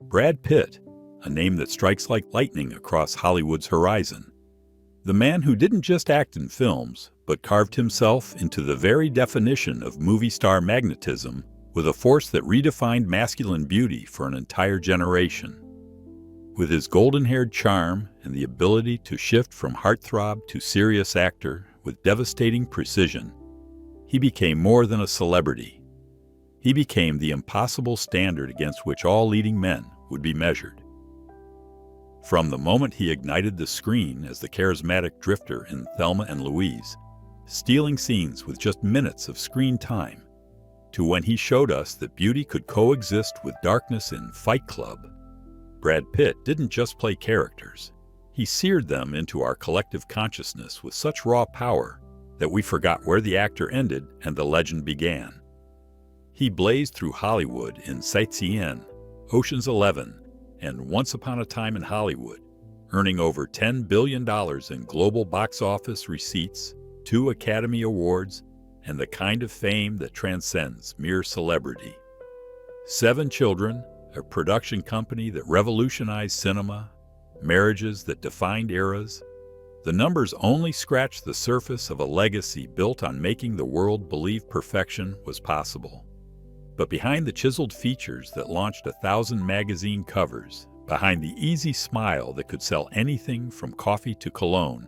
Brad Pitt, a name that strikes like lightning across Hollywood's horizon. The man who didn't just act in films, but carved himself into the very definition of movie star magnetism with a force that redefined masculine beauty for an entire generation. With his golden-haired charm and the ability to shift from heartthrob to serious actor with devastating precision, he became more than a celebrity. He became the impossible standard against which all leading men would be measured. From the moment he ignited the screen as the charismatic drifter in Thelma Louise, stealing scenes with just minutes of screen time, to when he showed us that beauty could coexist with darkness in Fight Club, Brad Pitt didn't just play characters. He seared them into our collective consciousness with such raw power that we forgot where the actor ended and the legend began. He blazed through Hollywood in Sightseeing, Ocean's 11, and Once Upon a Time in Hollywood, earning over $10 billion in global box office receipts, 2 Academy Awards, and the kind of fame that transcends mere celebrity. 7 children, a production company that revolutionized cinema, marriages that defined eras. The numbers only scratch the surface of a legacy built on making the world believe perfection was possible. But behind the chiseled features that launched 1,000 magazine covers, behind the easy smile that could sell anything from coffee to cologne,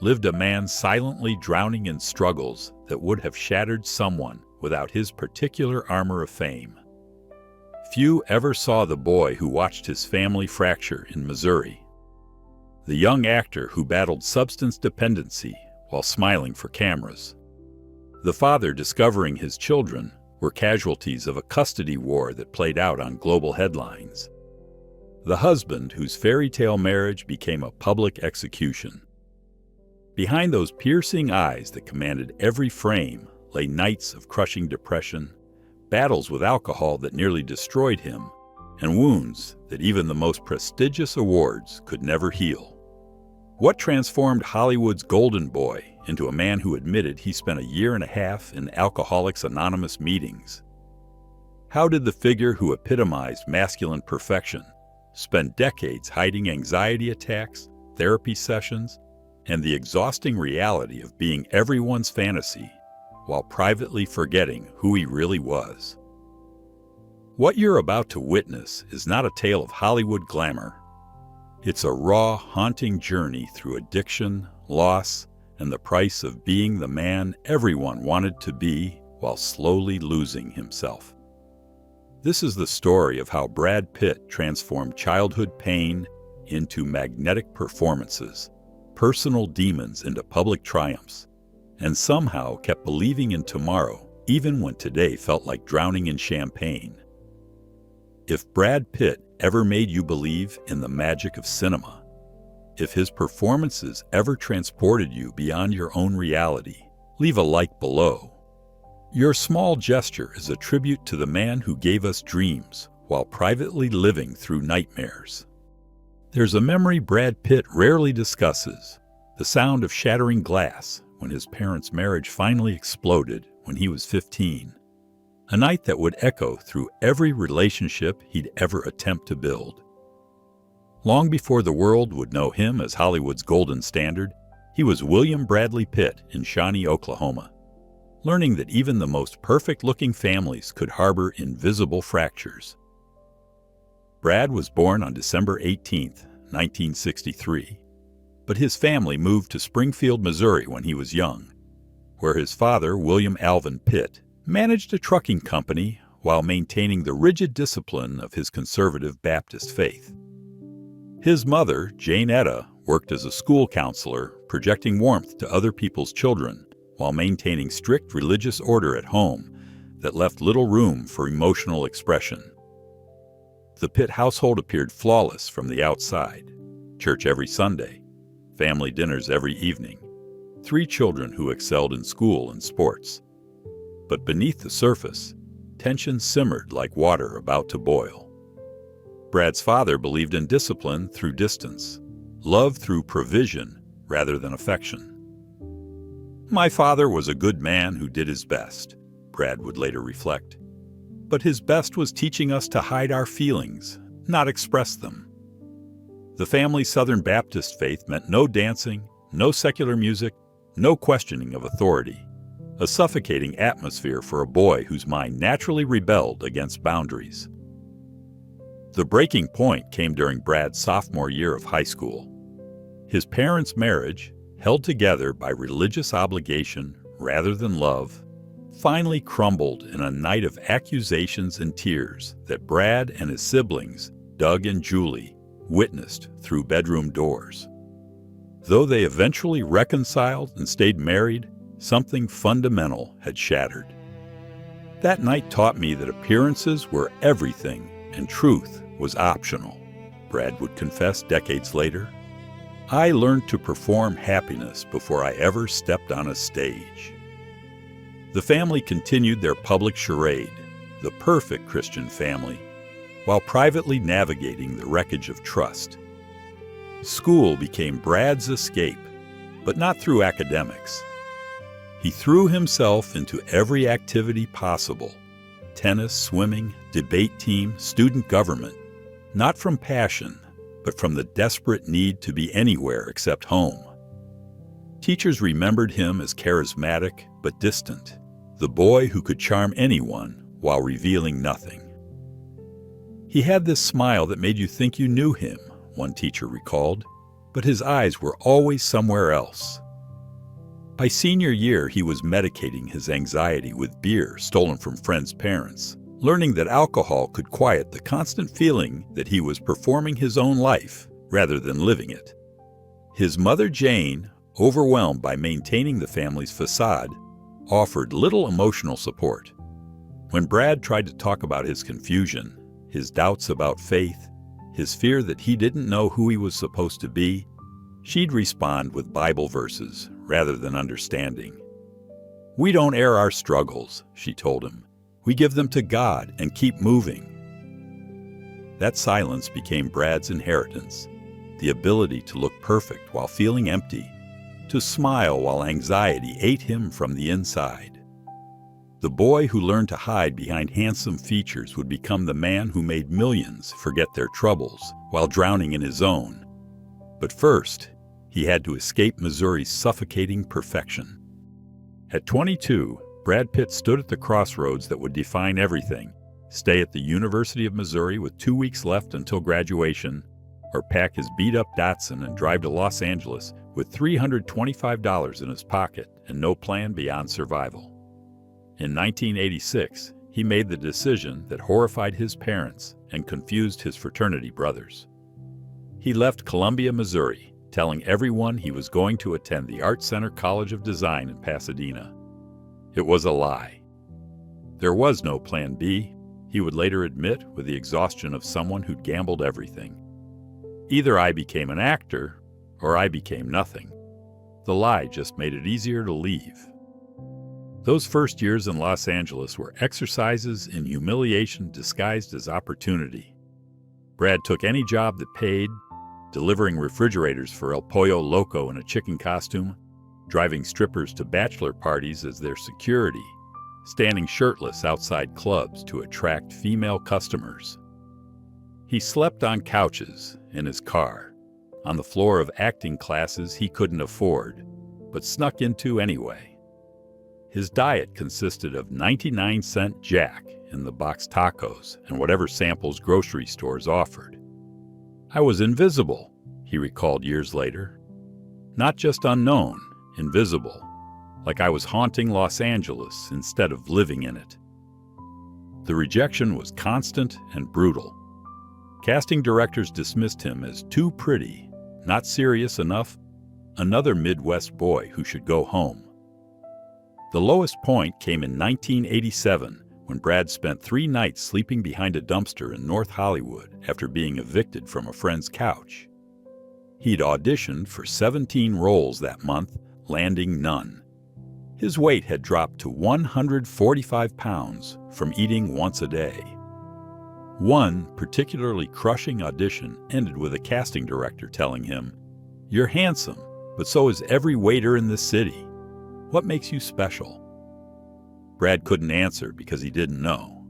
lived a man silently drowning in struggles that would have shattered someone without his particular armor of fame. Few ever saw the boy who watched his family fracture in Missouri. The young actor who battled substance dependency while smiling for cameras. The father discovering his children were casualties of a custody war that played out on global headlines. The husband whose fairy tale marriage became a public execution. Behind those piercing eyes that commanded every frame lay nights of crushing depression, battles with alcohol that nearly destroyed him, and wounds that even the most prestigious awards could never heal. What transformed Hollywood's golden boy into a man who admitted he spent 1.5 years in Alcoholics Anonymous meetings? How did the figure who epitomized masculine perfection spend decades hiding anxiety attacks, therapy sessions, and the exhausting reality of being everyone's fantasy while privately forgetting who he really was? What you're about to witness is not a tale of Hollywood glamour. It's a raw, haunting journey through addiction, loss, and the price of being the man everyone wanted to be while slowly losing himself. This is the story of how Brad Pitt transformed childhood pain into magnetic performances, personal demons into public triumphs, and somehow kept believing in tomorrow even when today felt like drowning in champagne. If Brad Pitt ever made you believe in the magic of cinema, if his performances ever transported you beyond your own reality, leave a like below. Your small gesture is a tribute to the man who gave us dreams while privately living through nightmares. There's a memory Brad Pitt rarely discusses, the sound of shattering glass when his parents' marriage finally exploded when he was 15. A night that would echo through every relationship he'd ever attempt to build. Long before the world would know him as Hollywood's golden standard, he was William Bradley Pitt in Shawnee, Oklahoma, learning that even the most perfect-looking families could harbor invisible fractures. Brad was born on December 18, 1963, but his family moved to Springfield, Missouri when he was young, where his father, William Alvin Pitt, managed a trucking company while maintaining the rigid discipline of his conservative Baptist faith. His mother, Jane Etta, worked as a school counselor, projecting warmth to other people's children while maintaining strict religious order at home that left little room for emotional expression. The Pitt household appeared flawless from the outside. Church every Sunday, family dinners every evening, 3 children who excelled in school and sports. But beneath the surface, tension simmered like water about to boil. Brad's father believed in discipline through distance, love through provision rather than affection. "My father was a good man who did his best," Brad would later reflect. "But his best was teaching us to hide our feelings, not express them. The family's Southern Baptist faith meant no dancing, no secular music, no questioning of authority, a suffocating atmosphere for a boy whose mind naturally rebelled against boundaries. The breaking point came during Brad's sophomore year of high school. His parents' marriage, held together by religious obligation rather than love, finally crumbled in a night of accusations and tears that Brad and his siblings, Doug and Julie, witnessed through bedroom doors. Though they eventually reconciled and stayed married, something fundamental had shattered. That night taught me that appearances were everything and truth was optional, Brad would confess decades later. I learned to perform happiness before I ever stepped on a stage. The family continued their public charade, the perfect Christian family, while privately navigating the wreckage of trust. School became Brad's escape, but not through academics. He threw himself into every activity possible: tennis, swimming, debate team, student government, not from passion, but from the desperate need to be anywhere except home. Teachers remembered him as charismatic but distant, the boy who could charm anyone while revealing nothing. He had this smile that made you think you knew him, one teacher recalled, but his eyes were always somewhere else. By senior year, he was medicating his anxiety with beer stolen from friends' parents, learning that alcohol could quiet the constant feeling that he was performing his own life rather than living it. His mother, Jane, overwhelmed by maintaining the family's facade, offered little emotional support. When Brad tried to talk about his confusion, his doubts about faith, his fear that he didn't know who he was supposed to be, she'd respond with Bible verses rather than understanding. "We don't air our struggles," she told him. "We give them to God and keep moving." That silence became Brad's inheritance, the ability to look perfect while feeling empty, to smile while anxiety ate him from the inside. The boy who learned to hide behind handsome features would become the man who made millions forget their troubles while drowning in his own. But first, he had to escape Missouri's suffocating perfection. At 22, Brad Pitt stood at the crossroads that would define everything: stay at the University of Missouri with 2 weeks left until graduation, or pack his beat-up Datsun and drive to Los Angeles with $325 in his pocket and no plan beyond survival. In 1986, he made the decision that horrified his parents and confused his fraternity brothers. He left Columbia, Missouri, telling everyone he was going to attend the Art Center College of Design in Pasadena. It was a lie. There was no plan B, he would later admit with the exhaustion of someone who'd gambled everything. Either I became an actor, or I became nothing. The lie just made it easier to leave. Those first years in Los Angeles were exercises in humiliation disguised as opportunity. Brad took any job that paid, delivering refrigerators for El Pollo Loco in a chicken costume, driving strippers to bachelor parties as their security, standing shirtless outside clubs to attract female customers. He slept on couches, in his car, on the floor of acting classes he couldn't afford, but snuck into anyway. His diet consisted of 99-cent Jack in the box tacos and whatever samples grocery stores offered. "I was invisible," he recalled years later. "Not just unknown, invisible, like I was haunting Los Angeles instead of living in it." The rejection was constant and brutal. Casting directors dismissed him as too pretty, not serious enough, another Midwest boy who should go home. The lowest point came in 1987, when Brad spent 3 nights sleeping behind a dumpster in North Hollywood after being evicted from a friend's couch. He'd auditioned for 17 roles that month, landing none. His weight had dropped to 145 pounds from eating once a day. One particularly crushing audition ended with a casting director telling him, "You're handsome, but so is every waiter in this city. What makes you special?" Brad couldn't answer because he didn't know.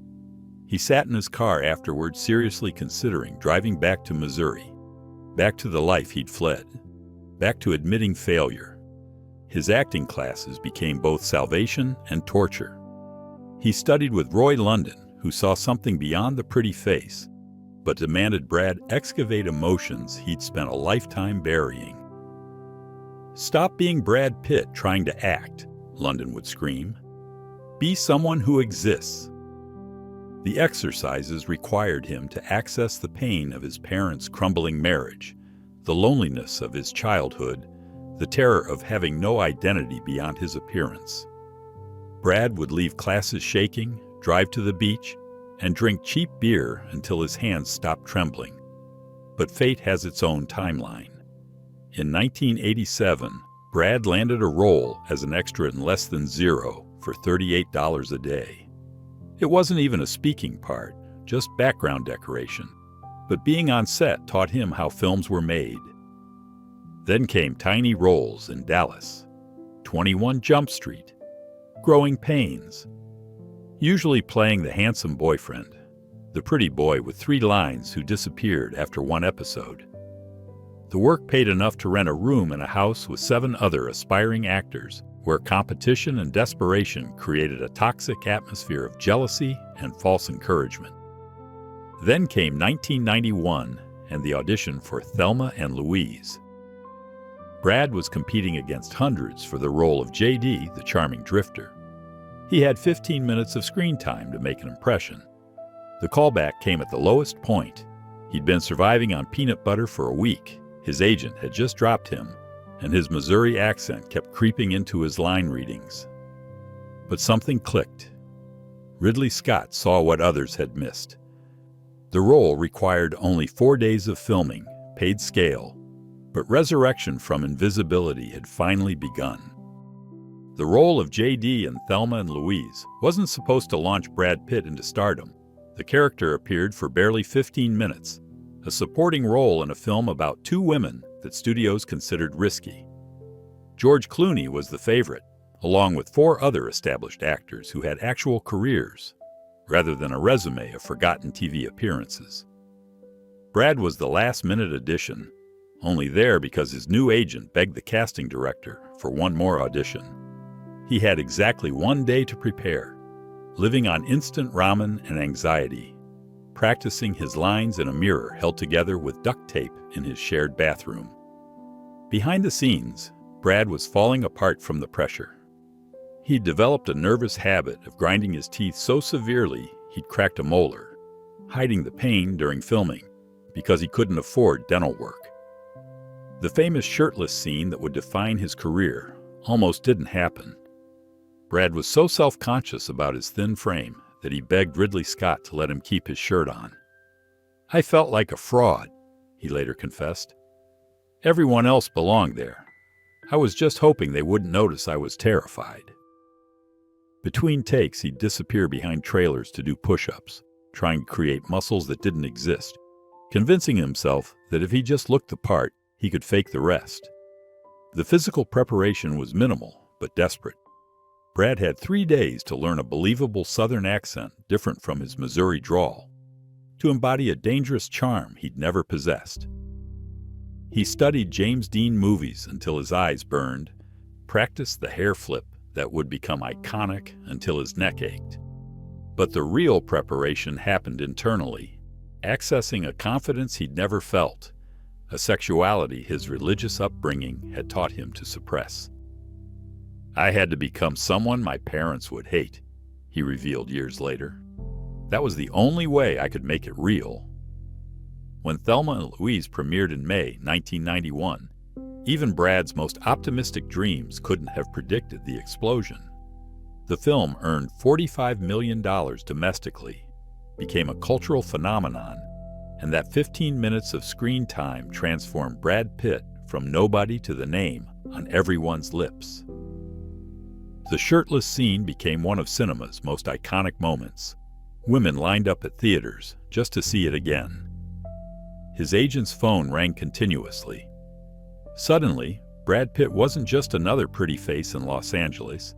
He sat in his car afterward, seriously considering driving back to Missouri, back to the life he'd fled, back to admitting failure. His acting classes became both salvation and torture. He studied with Roy London, who saw something beyond the pretty face, but demanded Brad excavate emotions he'd spent a lifetime burying. "Stop being Brad Pitt trying to act," London would scream. "Be someone who exists." The exercises required him to access the pain of his parents' crumbling marriage, the loneliness of his childhood, the terror of having no identity beyond his appearance. Brad would leave classes shaking, drive to the beach, and drink cheap beer until his hands stopped trembling. But fate has its own timeline. In 1987, Brad landed a role as an extra in Less Than Zero for $38 a day. It wasn't even a speaking part, just background decoration. But being on set taught him how films were made. Then came tiny roles in Dallas, 21 Jump Street, Growing Pains, usually playing the handsome boyfriend, the pretty boy with 3 lines who disappeared after 1 episode. The work paid enough to rent a room in a house with 7 other aspiring actors, where competition and desperation created a toxic atmosphere of jealousy and false encouragement. Then came 1991 and the audition for Thelma and Louise. Brad was competing against hundreds for the role of J.D., the charming drifter. He had 15 minutes of screen time to make an impression. The callback came at the lowest point. He'd been surviving on peanut butter for a week. His agent had just dropped him, and his Missouri accent kept creeping into his line readings. But something clicked. Ridley Scott saw what others had missed. The role required only 4 days of filming, paid scale, but resurrection from invisibility had finally begun. The role of J.D. in Thelma and Louise wasn't supposed to launch Brad Pitt into stardom. The character appeared for barely 15 minutes, a supporting role in a film about 2 women that studios considered risky. George Clooney was the favorite, along with 4 other established actors who had actual careers, rather than a resume of forgotten TV appearances. Brad was the last-minute addition, only there because his new agent begged the casting director for 1 more audition. He had exactly 1 day to prepare, living on instant ramen and anxiety, practicing his lines in a mirror held together with duct tape in his shared bathroom. Behind the scenes, Brad was falling apart from the pressure. He'd developed a nervous habit of grinding his teeth so severely he'd cracked a molar, hiding the pain during filming because he couldn't afford dental work. The famous shirtless scene that would define his career almost didn't happen. Brad was so self-conscious about his thin frame that he begged Ridley Scott to let him keep his shirt on. "I felt like a fraud," he later confessed. "Everyone else belonged there. I was just hoping they wouldn't notice I was terrified." Between takes, he'd disappear behind trailers to do push-ups, trying to create muscles that didn't exist, convincing himself that if he just looked the part, he could fake the rest. The physical preparation was minimal, but desperate. Brad had 3 days to learn a believable Southern accent different from his Missouri drawl, to embody a dangerous charm he'd never possessed. He studied James Dean movies until his eyes burned, practiced the hair flip that would become iconic until his neck ached. But the real preparation happened internally, accessing a confidence he'd never felt, a sexuality his religious upbringing had taught him to suppress. "I had to become someone my parents would hate," he revealed years later. "That was the only way I could make it real." When Thelma and Louise premiered in May 1991, even Brad's most optimistic dreams couldn't have predicted the explosion. The film earned $45 million domestically, became a cultural phenomenon, and that 15 minutes of screen time transformed Brad Pitt from nobody to the name on everyone's lips. The shirtless scene became one of cinema's most iconic moments. Women lined up at theaters just to see it again. His agent's phone rang continuously. Suddenly, Brad Pitt wasn't just another pretty face in Los Angeles.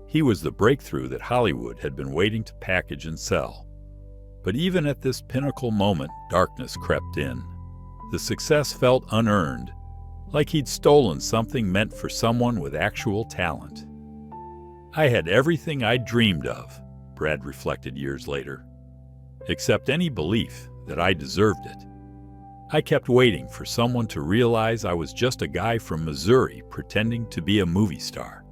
He was the breakthrough that Hollywood had been waiting to package and sell. But even at this pinnacle moment, darkness crept in. The success felt unearned, like he'd stolen something meant for someone with actual talent. I had everything I'd dreamed of, Brad reflected years later, except any belief that I deserved it. I kept waiting for someone to realize I was just a guy from Missouri pretending to be a movie star.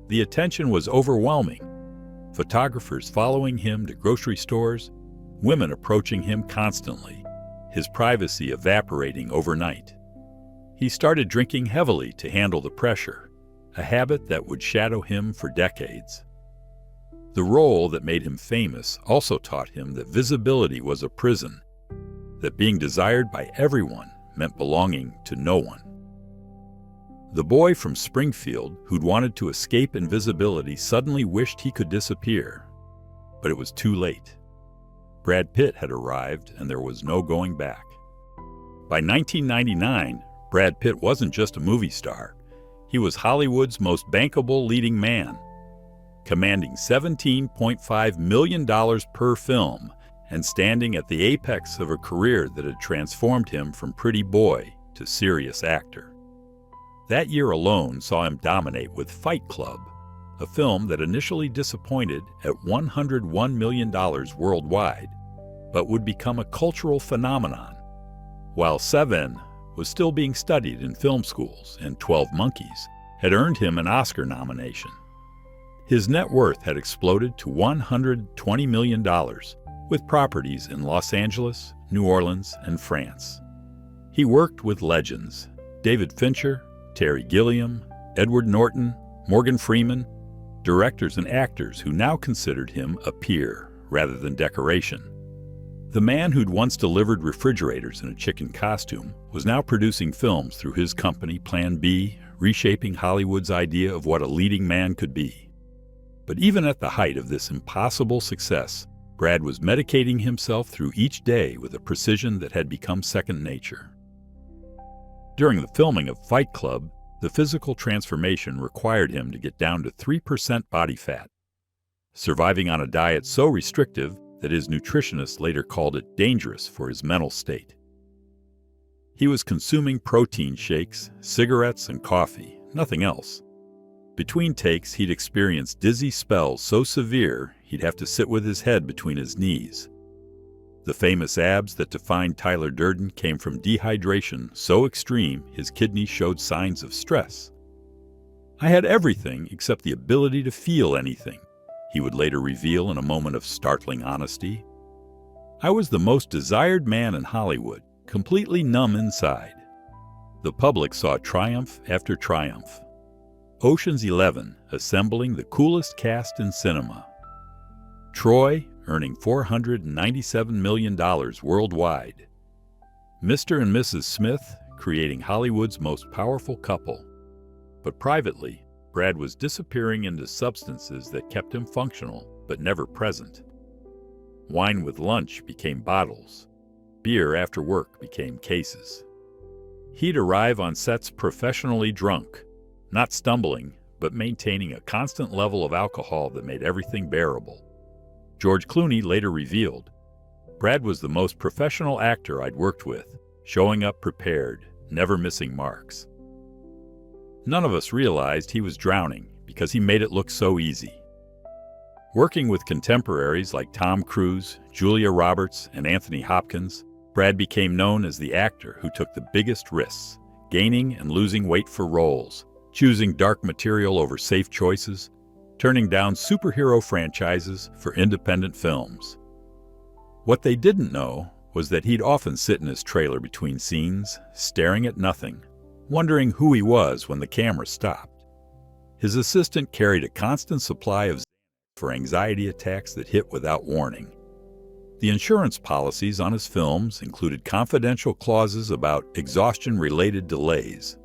The attention was overwhelming. Photographers following him to grocery stores, women approaching him constantly, his privacy evaporating overnight. He started drinking heavily to handle the pressure, a habit that would shadow him for decades. The role that made him famous also taught him that visibility was a prison, that being desired by everyone meant belonging to no one. The boy from Springfield who'd wanted to escape invisibility suddenly wished he could disappear, but it was too late. Brad Pitt had arrived and there was no going back. By 1999, Brad Pitt wasn't just a movie star. He was Hollywood's most bankable leading man, commanding $17.5 million per film and standing at the apex of a career that had transformed him from pretty boy to serious actor. That year alone saw him dominate with Fight Club, a film that initially disappointed at $101 million worldwide, but would become a cultural phenomenon, while Seven was still being studied in film schools, and 12 Monkeys had earned him an Oscar nomination. His net worth had exploded to $120 million, with properties in Los Angeles, New Orleans, and France. He worked with legends: David Fincher, Terry Gilliam, Edward Norton, Morgan Freeman, directors and actors who now considered him a peer rather than decoration. The man who'd once delivered refrigerators in a chicken costume was now producing films through his company Plan B, reshaping Hollywood's idea of what a leading man could be. But even at the height of this impossible success, Brad was medicating himself through each day with a precision that had become second nature. During the filming of Fight Club, the physical transformation required him to get down to 3% body fat, surviving on a diet so restrictive that his nutritionist later called it dangerous for his mental state. He was consuming protein shakes, cigarettes, and coffee, nothing else. Between takes, he'd experience dizzy spells so severe he'd have to sit with his head between his knees. The famous abs that defined Tyler Durden came from dehydration so extreme his kidneys showed signs of stress. "I had everything except the ability to feel anything," he would later reveal in a moment of startling honesty. "I was the most desired man in Hollywood, completely numb inside." The public saw triumph after triumph. Ocean's 11 assembling the coolest cast in cinema. Troy earning $497 million worldwide. Mr. and Mrs. Smith creating Hollywood's most powerful couple. But privately, Brad was disappearing into substances that kept him functional but never present. Wine with lunch became bottles. Beer after work became cases. He'd arrive on sets professionally drunk, not stumbling, but maintaining a constant level of alcohol that made everything bearable. George Clooney later revealed, "Brad was the most professional actor I'd worked with, showing up prepared, never missing marks." None of us realized he was drowning because he made it look so easy. Working with contemporaries like Tom Cruise, Julia Roberts, and Anthony Hopkins, Brad became known as the actor who took the biggest risks, gaining and losing weight for roles, choosing dark material over safe choices, turning down superhero franchises for independent films. What they didn't know was that he'd often sit in his trailer between scenes, staring at nothing, wondering who he was when the camera stopped. His assistant carried a constant supply of for anxiety attacks that hit without warning. The insurance policies on his films included confidential clauses about exhaustion-related delays.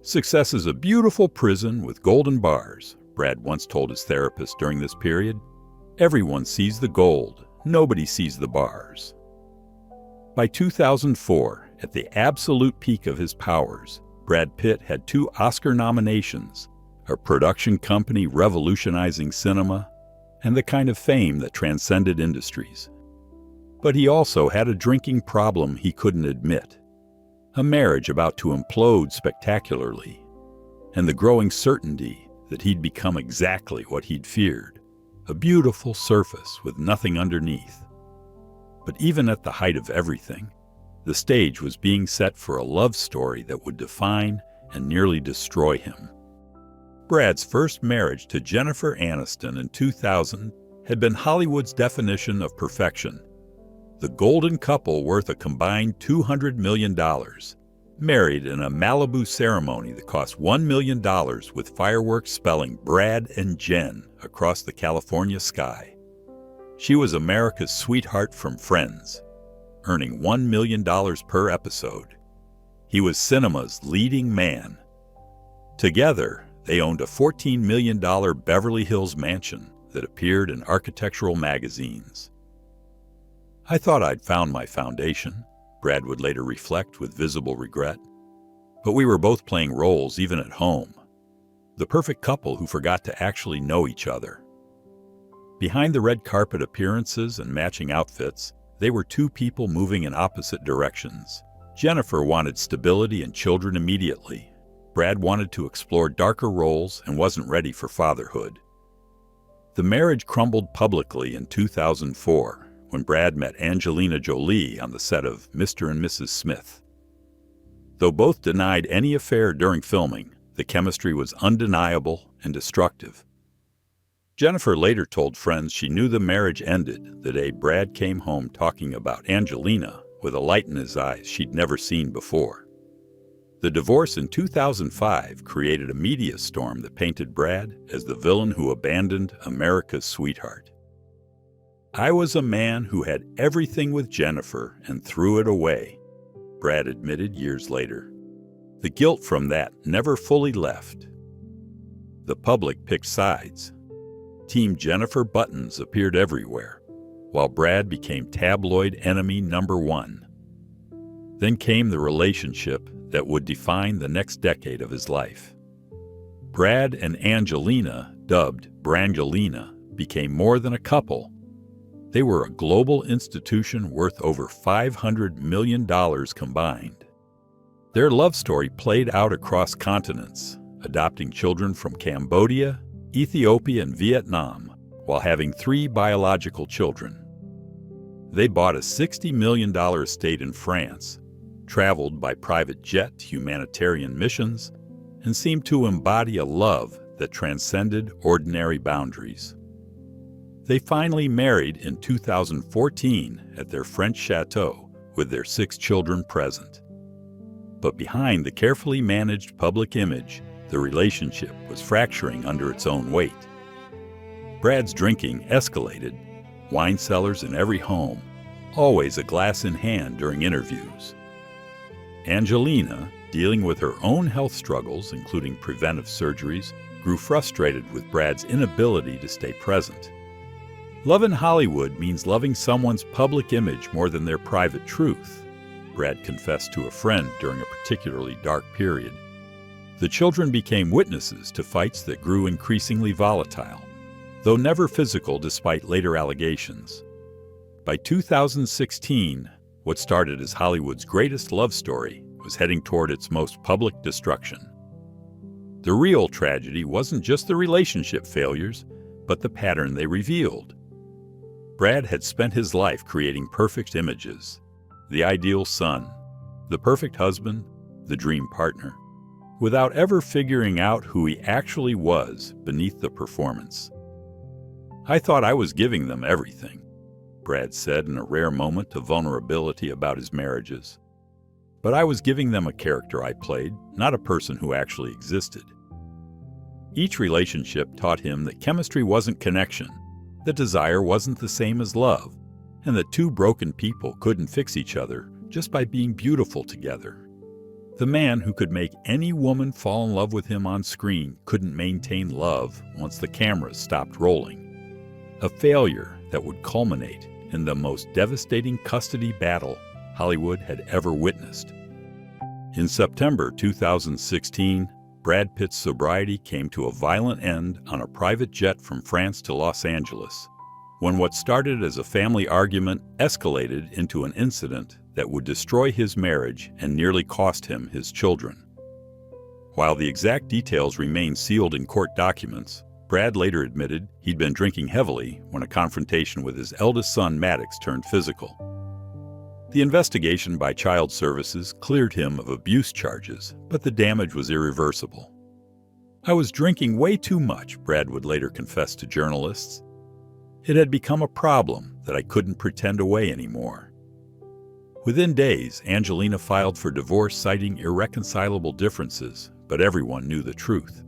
"Success is a beautiful prison with golden bars," Brad once told his therapist during this period. "Everyone sees the gold, nobody sees the bars." By 2004, at the absolute peak of his powers, Brad Pitt had 2 Oscar nominations, a production company revolutionizing cinema, and the kind of fame that transcended industries. But he also had a drinking problem he couldn't admit, a marriage about to implode spectacularly, and the growing certainty that he'd become exactly what he'd feared, a beautiful surface with nothing underneath. But even at the height of everything, the stage was being set for a love story that would define and nearly destroy him. Brad's first marriage to Jennifer Aniston in 2000 had been Hollywood's definition of perfection. The golden couple, worth a combined $200 million, married in a Malibu ceremony that cost $1 million, with fireworks spelling Brad and Jen across the California sky. She was America's sweetheart from Friends, earning $1 million per episode. He was cinema's leading man. Together, they owned a $14 million Beverly Hills mansion that appeared in architectural magazines. "I thought I'd found my foundation," Brad would later reflect with visible regret. "But we were both playing roles even at home. The perfect couple who forgot to actually know each other." Behind the red carpet appearances and matching outfits, they were two people moving in opposite directions. Jennifer wanted stability and children immediately. Brad wanted to explore darker roles and wasn't ready for fatherhood. The marriage crumbled publicly in 2004 when Brad met Angelina Jolie on the set of Mr. and Mrs. Smith. Though both denied any affair during filming, the chemistry was undeniable and destructive. Jennifer later told friends she knew the marriage ended the day Brad came home talking about Angelina with a light in his eyes she'd never seen before. The divorce in 2005 created a media storm that painted Brad as the villain who abandoned America's sweetheart. "I was a man who had everything with Jennifer and threw it away," Brad admitted years later. The guilt from that never fully left. The public picked sides. Team Jennifer buttons appeared everywhere, while Brad became tabloid enemy number one. Then came the relationship that would define the next decade of his life. Brad and Angelina, dubbed Brangelina, became more than a couple. They were a global institution worth over $500 million combined. Their love story played out across continents, adopting children from Cambodia, Ethiopia, and Vietnam, while having 3 biological children. They bought a $60 million estate in France, traveled by private jet to humanitarian missions, and seemed to embody a love that transcended ordinary boundaries. They finally married in 2014 at their French chateau, with their 6 children present. But behind the carefully managed public image, the relationship was fracturing under its own weight. Brad's drinking escalated, wine cellars in every home, always a glass in hand during interviews. Angelina, dealing with her own health struggles, including preventive surgeries, grew frustrated with Brad's inability to stay present. Love in Hollywood means loving someone's public image more than their private truth, Brad confessed to a friend during a particularly dark period. The children became witnesses to fights that grew increasingly volatile, though never physical despite later allegations. By 2016, what started as Hollywood's greatest love story was heading toward its most public destruction. The real tragedy wasn't just the relationship failures, but the pattern they revealed. Brad had spent his life creating perfect images: the ideal son, the perfect husband, the dream partner, without ever figuring out who he actually was beneath the performance. "I thought I was giving them everything," Brad said in a rare moment of vulnerability about his marriages. "But I was giving them a character I played, not a person who actually existed." Each relationship taught him that chemistry wasn't connection, that desire wasn't the same as love, and that 2 broken people couldn't fix each other just by being beautiful together. The man who could make any woman fall in love with him on screen couldn't maintain love once the cameras stopped rolling. A failure that would culminate in the most devastating custody battle Hollywood had ever witnessed. In September 2016, Brad Pitt's sobriety came to a violent end on a private jet from France to Los Angeles, when what started as a family argument escalated into an incident that would destroy his marriage and nearly cost him his children. While the exact details remain sealed in court documents, Brad later admitted he'd been drinking heavily when a confrontation with his eldest son Maddox turned physical. The investigation by Child Services cleared him of abuse charges, but the damage was irreversible. "I was drinking way too much," Brad would later confess to journalists. "It had become a problem that I couldn't pretend away anymore." Within days, Angelina filed for divorce citing irreconcilable differences, but everyone knew the truth.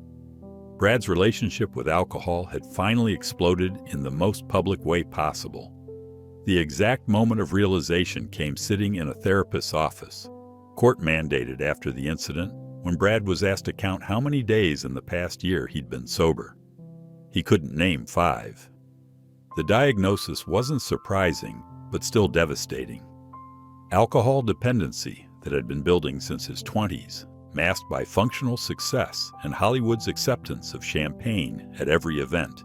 Brad's relationship with alcohol had finally exploded in the most public way possible. The exact moment of realization came sitting in a therapist's office, court-mandated after the incident, when Brad was asked to count how many days in the past year he'd been sober. He couldn't name 5. The diagnosis wasn't surprising, but still devastating. Alcohol dependency that had been building since his 20s, masked by functional success and Hollywood's acceptance of champagne at every event.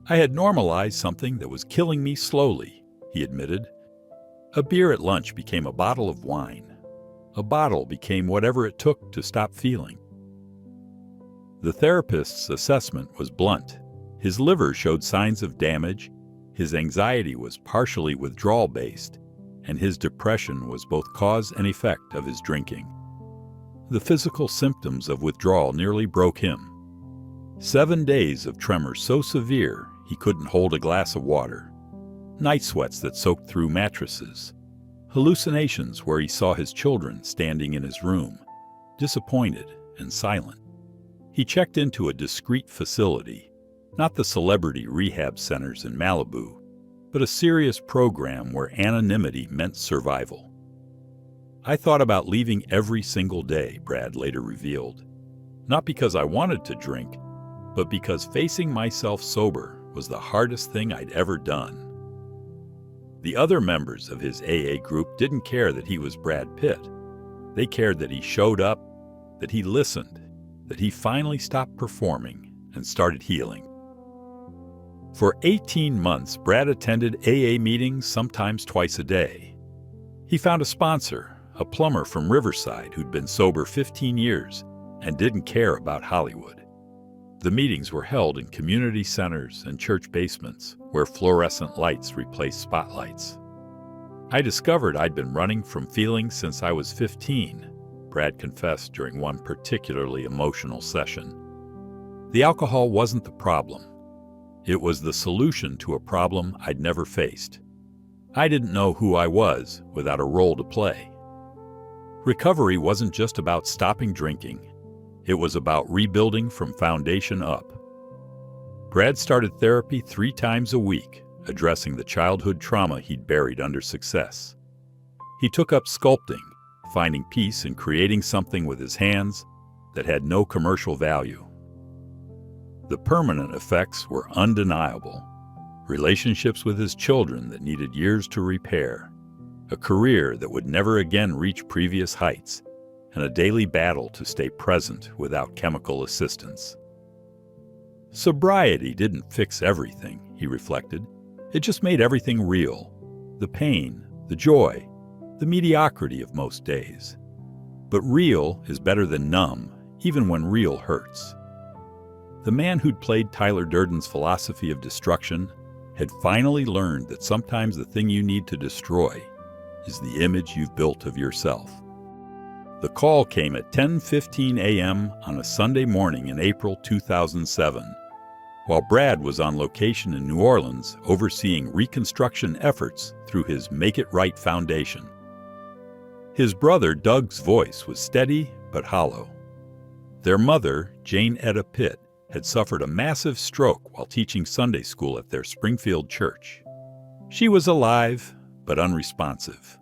"I had normalized something that was killing me slowly," he admitted. "A beer at lunch became a bottle of wine. A bottle became whatever it took to stop feeling." The therapist's assessment was blunt. His liver showed signs of damage, his anxiety was partially withdrawal-based, and his depression was both cause and effect of his drinking. The physical symptoms of withdrawal nearly broke him. 7 days of tremors so severe he couldn't hold a glass of water, night sweats that soaked through mattresses, hallucinations where he saw his children standing in his room, disappointed and silent. He checked into a discreet facility, not the celebrity rehab centers in Malibu, but a serious program where anonymity meant survival. "I thought about leaving every single day," Brad later revealed. "Not because I wanted to drink, but because facing myself sober was the hardest thing I'd ever done." The other members of his AA group didn't care that he was Brad Pitt. They cared that he showed up, that he listened, that he finally stopped performing and started healing. For 18 months, Brad attended AA meetings sometimes twice a day. He found a sponsor, a plumber from Riverside who'd been sober 15 years and didn't care about Hollywood. The meetings were held in community centers and church basements where fluorescent lights replaced spotlights. "I discovered I'd been running from feelings since I was 15, Brad confessed during one particularly emotional session. The alcohol wasn't the problem. It was the solution to a problem I'd never faced. I didn't know who I was without a role to play." Recovery wasn't just about stopping drinking. It was about rebuilding from foundation up. Brad started therapy 3 times a week, addressing the childhood trauma he'd buried under success. He took up sculpting, finding peace in creating something with his hands that had no commercial value. The permanent effects were undeniable. Relationships with his children that needed years to repair, a career that would never again reach previous heights, and a daily battle to stay present without chemical assistance. Sobriety didn't fix everything, he reflected. It just made everything real. The pain, the joy, the mediocrity of most days. But real is better than numb, even when real hurts. The man who'd played Tyler Durden's philosophy of destruction had finally learned that sometimes the thing you need to destroy is the image you've built of yourself. The call came at 10:15 a.m. on a Sunday morning in April 2007, while Brad was on location in New Orleans overseeing reconstruction efforts through his Make It Right Foundation. His brother Doug's voice was steady but hollow. Their mother, Jane Etta Pitt, had suffered a massive stroke while teaching Sunday school at their Springfield church. She was alive, but unresponsive.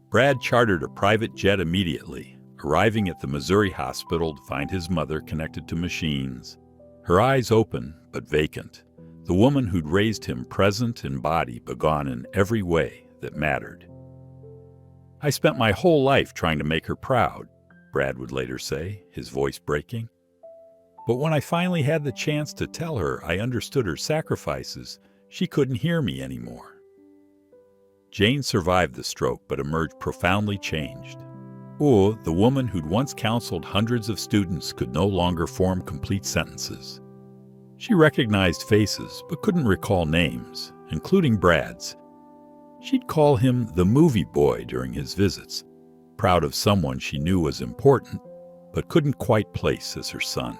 Brad chartered a private jet immediately, arriving at the Missouri hospital to find his mother connected to machines, her eyes open but vacant, the woman who'd raised him present in body but gone in every way that mattered. "I spent my whole life trying to make her proud," Brad would later say, his voice breaking. But when I finally had the chance to tell her I understood her sacrifices, she couldn't hear me anymore. Jane survived the stroke but emerged profoundly changed. The woman who'd once counseled hundreds of students could no longer form complete sentences. She recognized faces but couldn't recall names, including Brad's. She'd call him the movie boy during his visits, proud of someone she knew was important but couldn't quite place as her son.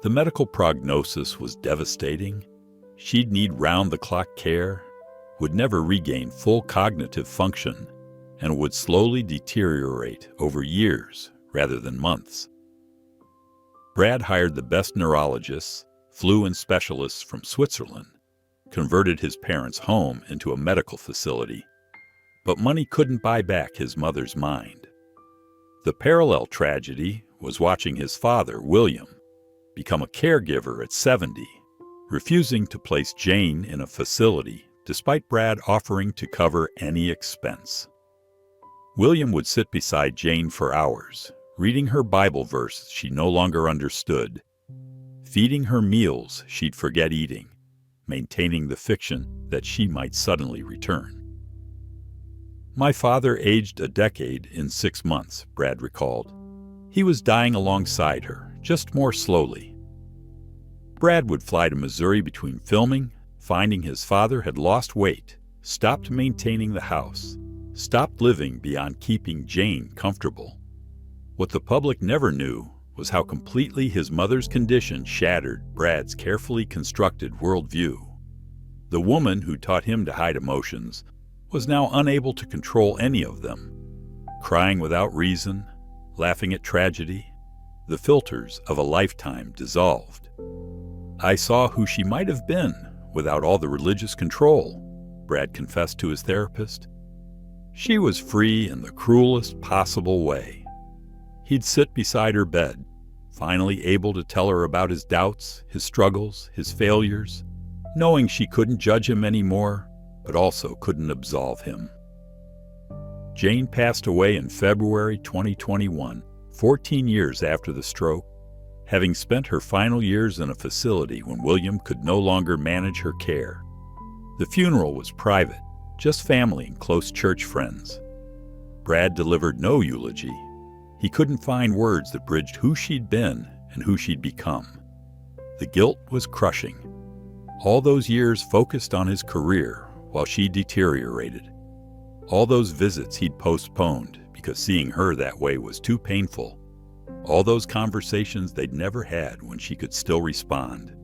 The medical prognosis was devastating. She'd need round-the-clock care, would never regain full cognitive function, and would slowly deteriorate over years rather than months. Brad hired the best neurologists, flew in specialists from Switzerland, converted his parents' home into a medical facility, but money couldn't buy back his mother's mind. The parallel tragedy was watching his father, William, become a caregiver at 70, refusing to place Jane in a facility despite Brad offering to cover any expense. William would sit beside Jane for hours, reading her Bible verse she no longer understood, feeding her meals she'd forget eating, maintaining the fiction that she might suddenly return. My father aged a decade in 6 months, Brad recalled. He was dying alongside her, just more slowly. Brad would fly to Missouri between filming, finding his father had lost weight, stopped maintaining the house, stopped living beyond keeping Jane comfortable. What the public never knew was how completely his mother's condition shattered Brad's carefully constructed worldview. The woman who taught him to hide emotions was now unable to control any of them, crying without reason, laughing at tragedy. The filters of a lifetime dissolved. I saw who she might have been without all the religious control, Brad confessed to his therapist. She was free in the cruelest possible way. He'd sit beside her bed, finally able to tell her about his doubts, his struggles, his failures, knowing she couldn't judge him anymore, but also couldn't absolve him. Jane passed away in February 2021, 14 years after the stroke, having spent her final years in a facility when William could no longer manage her care. The funeral was private, just family and close church friends. Brad delivered no eulogy. He couldn't find words that bridged who she'd been and who she'd become. The guilt was crushing. All those years focused on his career while she deteriorated. All those visits he'd postponed because seeing her that way was too painful. All those conversations they'd never had when she could still respond.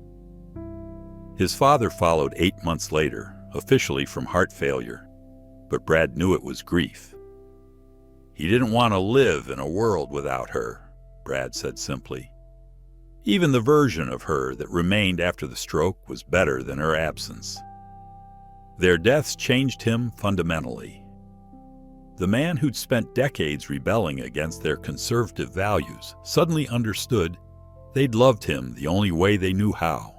His father followed 8 months later, officially from heart failure, but Brad knew it was grief. He didn't want to live in a world without her, Brad said simply. Even the version of her that remained after the stroke was better than her absence. Their deaths changed him fundamentally. The man who'd spent decades rebelling against their conservative values suddenly understood they'd loved him the only way they knew how.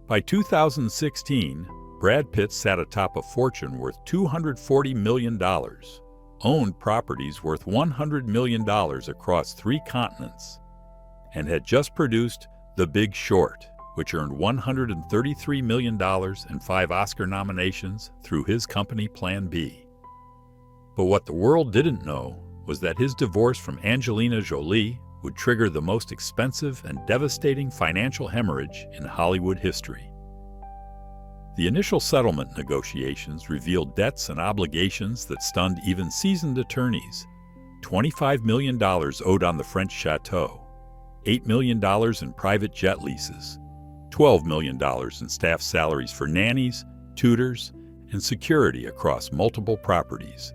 By 2016, Brad Pitt sat atop a fortune worth $240 million, owned properties worth $100 million across 3 continents, and had just produced The Big Short, which earned $133 million and 5 Oscar nominations through his company Plan B. But what the world didn't know was that his divorce from Angelina Jolie would trigger the most expensive and devastating financial hemorrhage in Hollywood history. The initial settlement negotiations revealed debts and obligations that stunned even seasoned attorneys. $25 million owed on the French chateau, $8 million in private jet leases, $12 million in staff salaries for nannies, tutors, and security across multiple properties.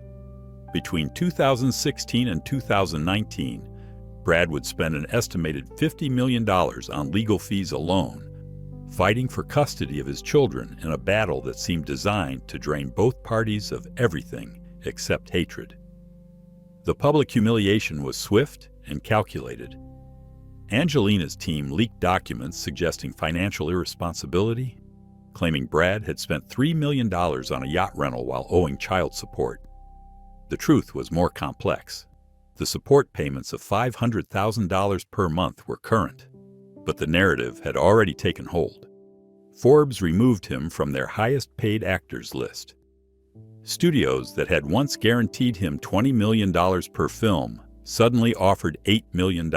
Between 2016 and 2019, Brad would spend an estimated $50 million on legal fees alone, fighting for custody of his children in a battle that seemed designed to drain both parties of everything except hatred. The public humiliation was swift and calculated. Angelina's team leaked documents suggesting financial irresponsibility, claiming Brad had spent $3 million on a yacht rental while owing child support. The truth was more complex. The support payments of $500,000 per month were current, but the narrative had already taken hold. Forbes removed him from their highest-paid actors list. Studios that had once guaranteed him $20 million per film suddenly offered $8 million.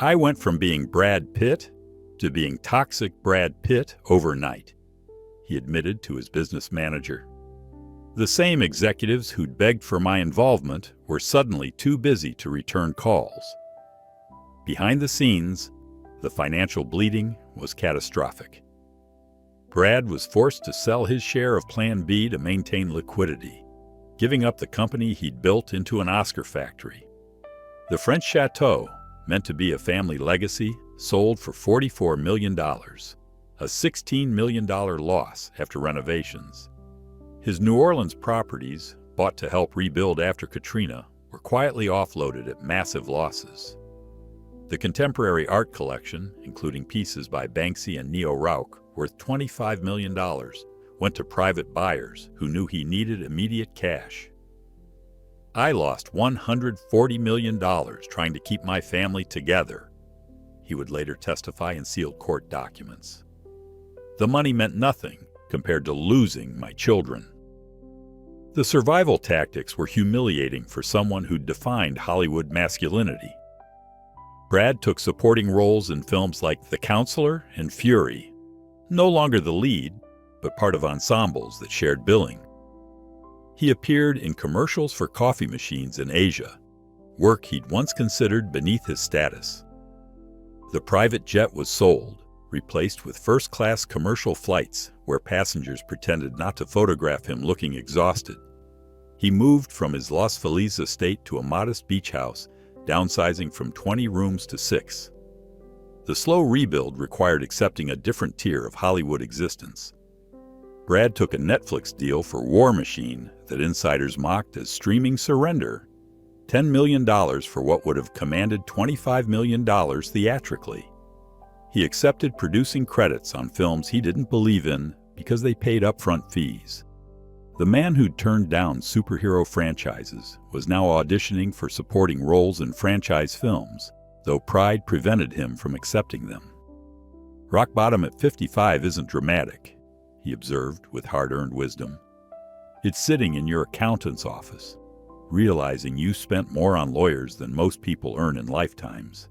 I went from being Brad Pitt to being toxic Brad Pitt overnight, he admitted to his business manager. The same executives who'd begged for my involvement were suddenly too busy to return calls. Behind the scenes, the financial bleeding was catastrophic. Brad was forced to sell his share of Plan B to maintain liquidity, giving up the company he'd built into an Oscar factory. The French chateau, meant to be a family legacy, sold for $44 million, a $16 million loss after renovations. His New Orleans properties, bought to help rebuild after Katrina, were quietly offloaded at massive losses. The contemporary art collection, including pieces by Banksy and Neo Rauch, worth $25 million, went to private buyers who knew he needed immediate cash. I lost $140 million trying to keep my family together, he would later testify in sealed court documents. The money meant nothing compared to losing my children. The survival tactics were humiliating for someone who'd defined Hollywood masculinity. Brad took supporting roles in films like The Counselor and Fury, no longer the lead, but part of ensembles that shared billing. He appeared in commercials for coffee machines in Asia, work he'd once considered beneath his status. The private jet was sold, replaced with first-class commercial flights where passengers pretended not to photograph him looking exhausted. He moved from his Los Feliz estate to a modest beach house, downsizing from 20 rooms to 6. The slow rebuild required accepting a different tier of Hollywood existence. Brad took a Netflix deal for War Machine that insiders mocked as streaming surrender, $10 million for what would have commanded $25 million theatrically. He accepted producing credits on films he didn't believe in because they paid upfront fees. The man who'd turned down superhero franchises was now auditioning for supporting roles in franchise films, though pride prevented him from accepting them. Rock bottom at 55 isn't dramatic, he observed with hard-earned wisdom. It's sitting in your accountant's office, realizing you spent more on lawyers than most people earn in lifetimes.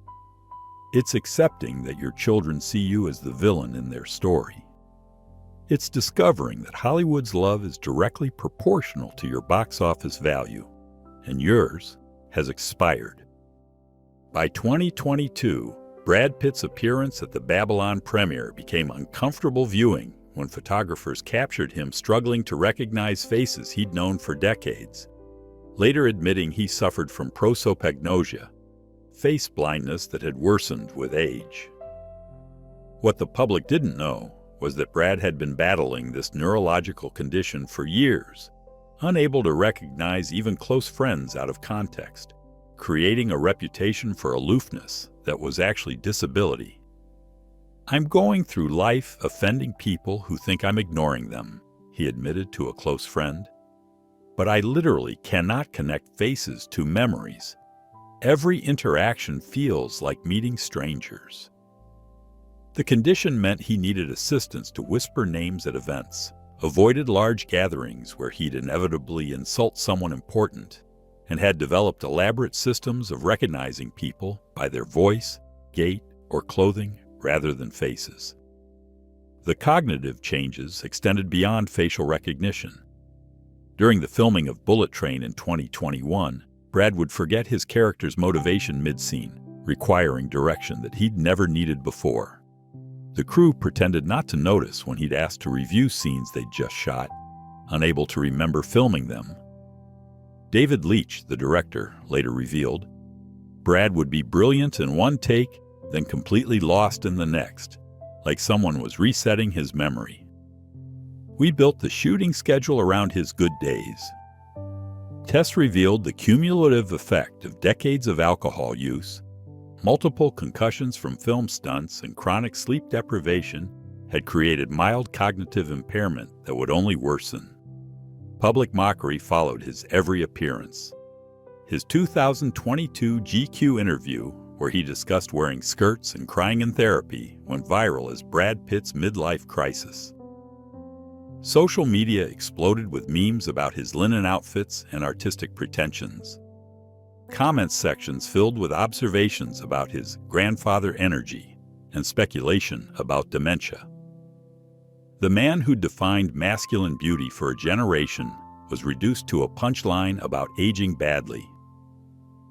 It's accepting that your children see you as the villain in their story. It's discovering that Hollywood's love is directly proportional to your box office value, and yours has expired. By 2022, Brad Pitt's appearance at the Babylon premiere became uncomfortable viewing when photographers captured him struggling to recognize faces he'd known for decades, later admitting he suffered from prosopagnosia, face blindness that had worsened with age. What the public didn't know was that Brad had been battling this neurological condition for years, unable to recognize even close friends out of context, creating a reputation for aloofness that was actually disability. "I'm going through life offending people who think I'm ignoring them," he admitted to a close friend. "But I literally cannot connect faces to memories. Every interaction feels like meeting strangers." The condition meant he needed assistance to whisper names at events, avoided large gatherings where he'd inevitably insult someone important, and had developed elaborate systems of recognizing people by their voice, gait, or clothing rather than faces. The cognitive changes extended beyond facial recognition. During the filming of Bullet Train in 2021, Brad would forget his character's motivation mid-scene, requiring direction that he'd never needed before. The crew pretended not to notice when he'd asked to review scenes they'd just shot, unable to remember filming them. David Leitch, the director, later revealed, Brad would be brilliant in one take, then completely lost in the next, like someone was resetting his memory. "We built the shooting schedule around his good days." Tests revealed the cumulative effect of decades of alcohol use, multiple concussions from film stunts, and chronic sleep deprivation had created mild cognitive impairment that would only worsen. Public mockery followed his every appearance. His 2022 GQ interview, where he discussed wearing skirts and crying in therapy, went viral as Brad Pitt's midlife crisis. Social media exploded with memes about his linen outfits and artistic pretensions. Comment sections filled with observations about his grandfather energy and speculation about dementia. The man who defined masculine beauty for a generation was reduced to a punchline about aging badly.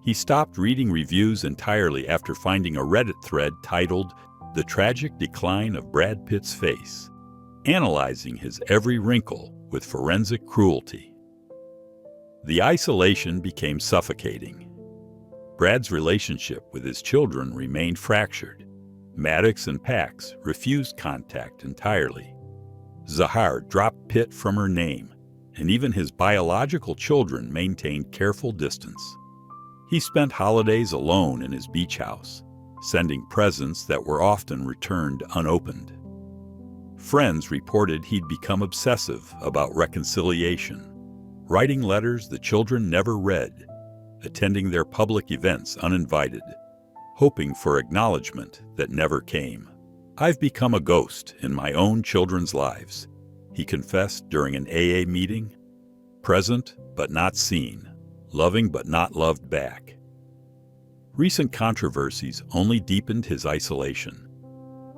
He stopped reading reviews entirely after finding a Reddit thread titled "The Tragic Decline of Brad Pitt's Face," analyzing his every wrinkle with forensic cruelty. The isolation became suffocating. Brad's relationship with his children remained fractured. Maddox and Pax refused contact entirely. Zahar dropped Pitt from her name, and even his biological children maintained careful distance. He spent holidays alone in his beach house, sending presents that were often returned unopened. Friends reported he'd become obsessive about reconciliation, writing letters the children never read, attending their public events uninvited, hoping for acknowledgement that never came. "I've become a ghost in my own children's lives," he confessed during an AA meeting. "Present but not seen, loving but not loved back." Recent controversies only deepened his isolation.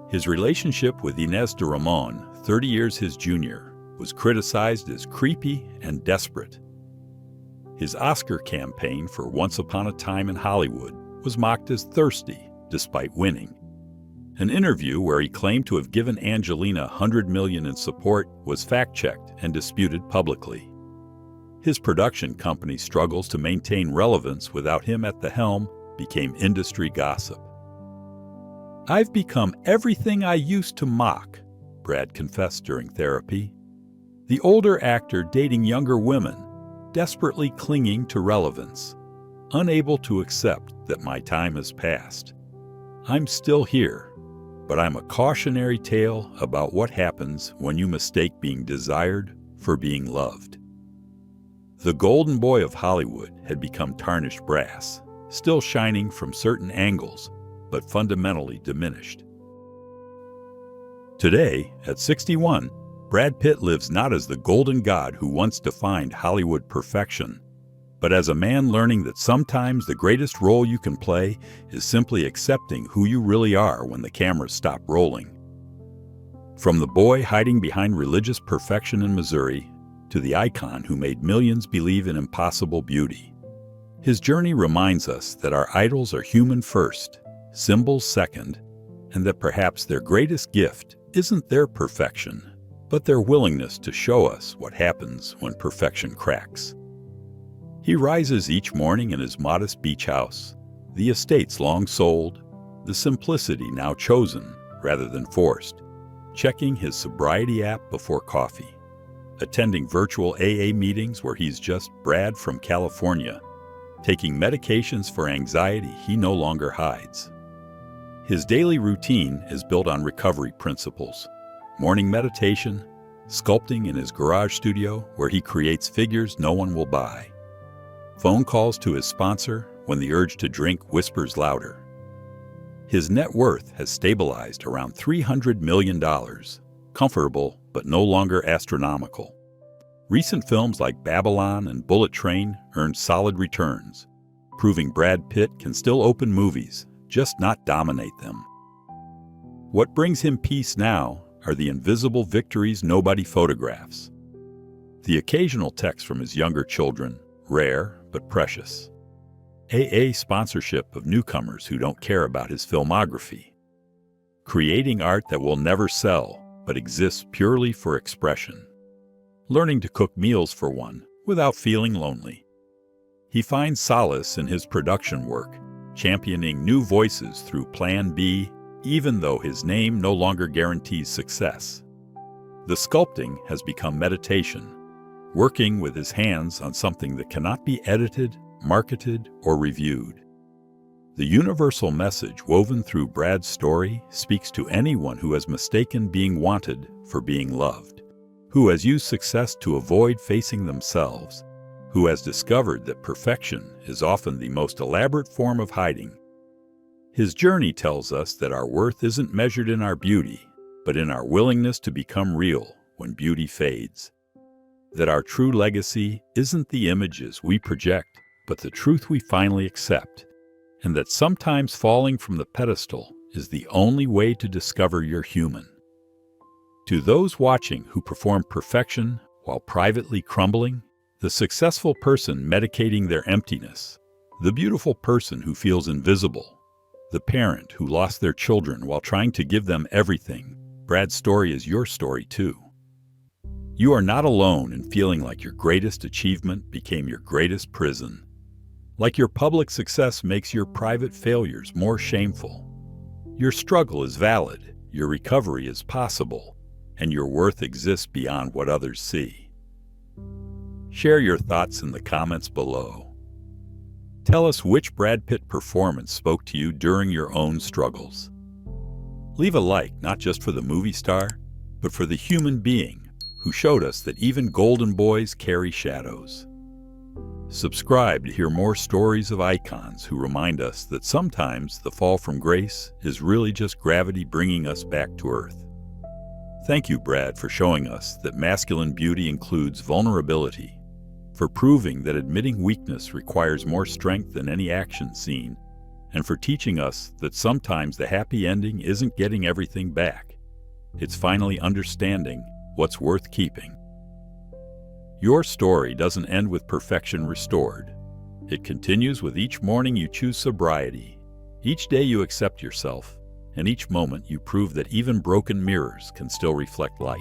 His relationship with Inez de Ramon, 30 years his junior, was criticized as creepy and desperate. His Oscar campaign for Once Upon a Time in Hollywood was mocked as thirsty, despite winning. An interview where he claimed to have given Angelina $100 million in support was fact-checked and disputed publicly. His production company's struggles to maintain relevance without him at the helm became industry gossip. "I've become everything I used to mock," Brad confessed during therapy. The older actor dating younger women, desperately clinging to relevance, unable to accept that my time has passed. "I'm still here, but I'm a cautionary tale about what happens when you mistake being desired for being loved." The golden boy of Hollywood had become tarnished brass, still shining from certain angles, but fundamentally diminished. Today, at 61, Brad Pitt lives not as the golden god who once defined Hollywood perfection, but as a man learning that sometimes the greatest role you can play is simply accepting who you really are when the cameras stop rolling. From the boy hiding behind religious perfection in Missouri to the icon who made millions believe in impossible beauty, his journey reminds us that our idols are human first, symbols second, and that perhaps their greatest gift isn't their perfection, but their willingness to show us what happens when perfection cracks. He rises each morning in his modest beach house, the estates long sold, the simplicity now chosen rather than forced, checking his sobriety app before coffee, attending virtual AA meetings where he's just Brad from California, taking medications for anxiety he no longer hides. His daily routine is built on recovery principles: morning meditation, sculpting in his garage studio where he creates figures no one will buy, phone calls to his sponsor when the urge to drink whispers louder. His net worth has stabilized around $300 million, comfortable but no longer astronomical. Recent films like Babylon and Bullet Train earned solid returns, proving Brad Pitt can still open movies, just not dominate them. What brings him peace now are the invisible victories nobody photographs. The occasional text from his younger children, rare but precious. AA sponsorship of newcomers who don't care about his filmography. Creating art that will never sell but exists purely for expression. Learning to cook meals for one without feeling lonely. He finds solace in his production work, championing new voices through Plan B, even though his name no longer guarantees success. The sculpting has become meditation, working with his hands on something that cannot be edited, marketed, or reviewed. The universal message woven through Brad's story speaks to anyone who has mistaken being wanted for being loved, who has used success to avoid facing themselves, who has discovered that perfection is often the most elaborate form of hiding. His journey tells us that our worth isn't measured in our beauty, but in our willingness to become real when beauty fades. That our true legacy isn't the images we project, but the truth we finally accept, and that sometimes falling from the pedestal is the only way to discover you're human. To those watching who perform perfection while privately crumbling, the successful person medicating their emptiness, the beautiful person who feels invisible, the parent who lost their children while trying to give them everything, Brad's story is your story too. You are not alone in feeling like your greatest achievement became your greatest prison. Like your public success makes your private failures more shameful. Your struggle is valid, your recovery is possible, and your worth exists beyond what others see. Share your thoughts in the comments below. Tell us which Brad Pitt performance spoke to you during your own struggles. Leave a like not just for the movie star, but for the human being who showed us that even golden boys carry shadows. Subscribe to hear more stories of icons who remind us that sometimes the fall from grace is really just gravity bringing us back to earth. Thank you, Brad, for showing us that masculine beauty includes vulnerability, for proving that admitting weakness requires more strength than any action scene, and for teaching us that sometimes the happy ending isn't getting everything back. It's finally understanding what's worth keeping. Your story doesn't end with perfection restored. It continues with each morning you choose sobriety, each day you accept yourself, and each moment you prove that even broken mirrors can still reflect light.